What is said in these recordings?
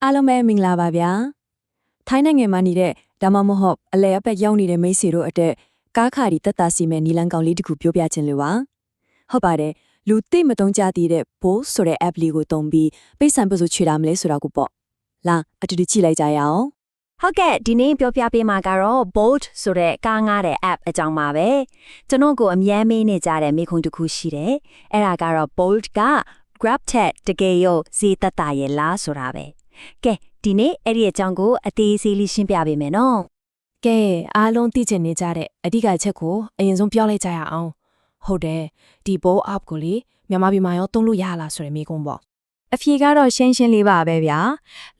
အားလုံးပဲမင်္ဂလာပါဗျာထိုင်းနိုင်ငံမှာနေတဲ့ဒါမှမဟုတ်အလဲအပက်ရောက်နေတဲ့မိတ်ဆွေတို့အတွက်ကားခါဒီတက်တာစီမဲ့နီလန်ကောင်လေးတခုပြောပြခြင်းလို့ပါဟုတ်ပါတယ်လူသိမတုံးကြသေးတဲ့ဘိုးဆိုတဲ့ app လေးကိုတုံးပြီးပိတ်ဆံပစုချွေတာမလဲဆိုတာကိုပေါ့လာအတူတူကြည့်လိုက်ကြရအောင်ဟုတ်ကဲ့ဒီနေ့ပြောပြပေးမှာကတော့ Bolt ဆိုတဲ့ကားငှားတဲ့ app အကြောင်းပါပဲကျွန်တော်ကိုအမြဲမေးနေကြတဲ့မိခုံတစ်ခုရှိတယ်အဲ့ဒါကတော့ Bolt က Grab ထက်တကယ်ရောဈေးသက်သာရဲ့လားဆိုတာပဲကဲဒီနေ့အဲ့ဒီအကြောင်းကိုအသေးစိတ်လေးရှင်းပြပေးမယ်နော်ကဲအားလုံးသိချင်နေကြတဲ့အဓိကအချက်ကိုအရင်ဆုံးပြောလိုက်ကြရအောင်ဟုတ်တယ်ဒီ Bolt app ကိုလေမြန်မာပြည်မှာရောသုံးလို့ရလားဆိုတဲ့မေးခွန်းပေါ့အဖြေကတော့ရှင်းရှင်းလေးပါပဲဗျာ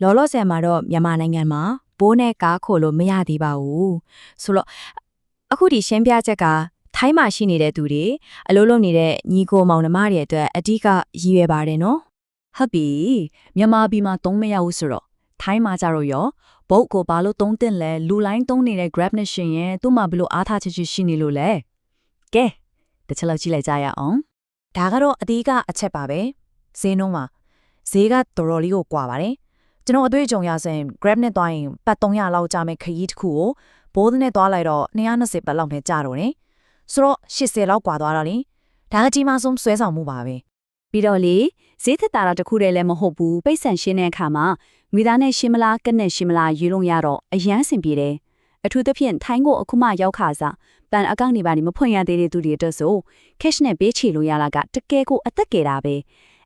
လောလောဆယ်မှာတော့မြန်မာနိုင်ငံမှာဘိုးနဲ့ကားခိုလို့မရသေးပါဘူးဆိုတော့အခုဒီရှင်းပြချက်ကထိုင်းမှာရှိနေတဲ့သူတွေအလုပ်လုပ်နေတဲ့ညီကိုမောင်နှမတွေအတွက်အဓိကရည်ရွယ်ပါတယ်နော်ဟုတ်ပြီမြန်မာပြည်မှာသုံးမရဘူးဆိုတော့ထိုင်းမှာကြတော့ရောဘုတ်ကိုဘာလို့သုံးတင်လဲလူလိုင်းသုံးနေတဲ့ Grab နဲ့ရှင်ရင်သူ့မှာဘလို့အားထားချက်ရှိနေလို့လဲကဲတစ်ချက်လောက်ကြည့်လိုက်ကြရအောင်ဒါကတော့အဓိကအချက်ပါပဲဈေးနှုန်းမှာဈေးကတော်တော်လေးကိုကွာပါတယ်ကျွန်တော်အတွေ့အကြုံရစဉ် Grab နဲ့သွားရင်ပတ်300လောက်ကြာမဲ့ခရီးတစ်ခုကိုဘိုးနဲ့သွားလိုက်တော့220ပတ်လောက်နဲ့ကြာတော့တယ်ဆိုတော့80လောက်ကွာသွားတာလေဒါအကြီးမားဆုံးဆွဲဆောင်မှုပါပဲပြီးတော့လေဈေးသက်သာတာတခုတည်းလည်းမဟုတ်ဘူးပိတ်ဆန်ရှင်းတဲ့အခါမှာငွေသားနဲ့ရှင်းမလားကက်နဲ့ရှင်းမလားယူလို့ရတော့အရန်ဆင်ပြေတယ်အထူးသဖြင့်ထိုင်းကိုအခုမှရောက်ခါစားပန်အကောင့်တွေပါနေမဖွင့်ရသေးတဲ့သူတွေအတွက်ဆို cash နဲ့ပေးချေလို့ရတာကတကယ်ကိုအသက်ကေတာပဲ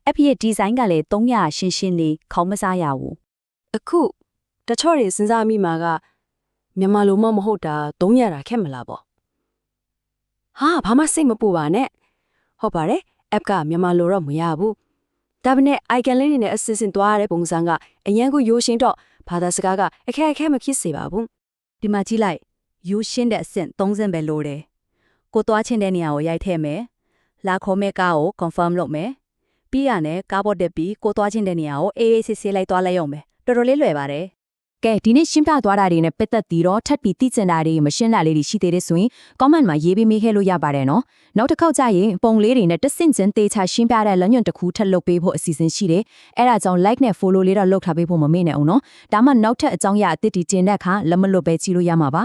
အဖေရဲ့ဒီဇိုင်းကလည်း300ရှင်းရှင်းလေးခေါင်းမစားရဘူးအခုတချို့တွေစဉ်းစားမိမှာကမြန်မာလိုမှမဟုတ်တာ300တာခက်မလားပေါ့ဟာဘာမှစိတ်မပူပါနဲ့ဟုတ်ပါတယ် app ကမြန်မာလိုတော့မရဘူးဒါပေမဲ့ icon လေးတွေနဲ့အစစ်စစ်သွားရတဲ့ပုံစံကအရန်ကိုရိုးရှင်းတော့ဘာသာစကားကအခက်အခဲမဖြစ်စေပါဘူးဒီမှာကြည့်လိုက်ရိုးရှင်းတဲ့အဆင့်30ပဲလို့တယ်ကိုသွားချင်းတဲ့နေရာကိုရိုက်ထည့်မယ်လာခေါ်မဲ့ကားကို confirm လုပ်မယ်ပြီးရနဲ့ကားပေါ်တက်ပြီးကိုသွားချင်းတဲ့နေရာကိုအေးအေးဆေးဆေးလိုက်သွားလိုက်ရုံပဲတော်တော်လေးလွယ်ပါတယ်ကဲဒီနေ့ရှင်းပြသွားတာတွေနဲ့ပတ်သက်ပြီးတော့ထပ်ပြီးသိချင်တာတွေမရှင်းတာလေးတွေရှိသေးတယ်ဆိုရင် comment မှာရေးပေးမေးခဲ့လို့ရပါတယ်နော်နောက်တစ်ခေါက်ကျရင်ပုံလေးတွေနဲ့တဆင့်ချင်းတေချာရှင်းပြတဲ့လမ်းညွှန်တစ်ခုထပ်လုပ်ပေးဖို့အစီအစဉ်ရှိတယ်အဲ့ဒါကြောင့် like နဲ့ follow လေးတော့လုပ်ထားပေးဖို့မမေ့နဲ့အောင်နော်ဒါမှနောက်ထပ်အကြောင်းအရာအသစ်တွေတင်တဲ့အခါလက်မလွတ်ပဲကြည့်လို့ရမှာပါ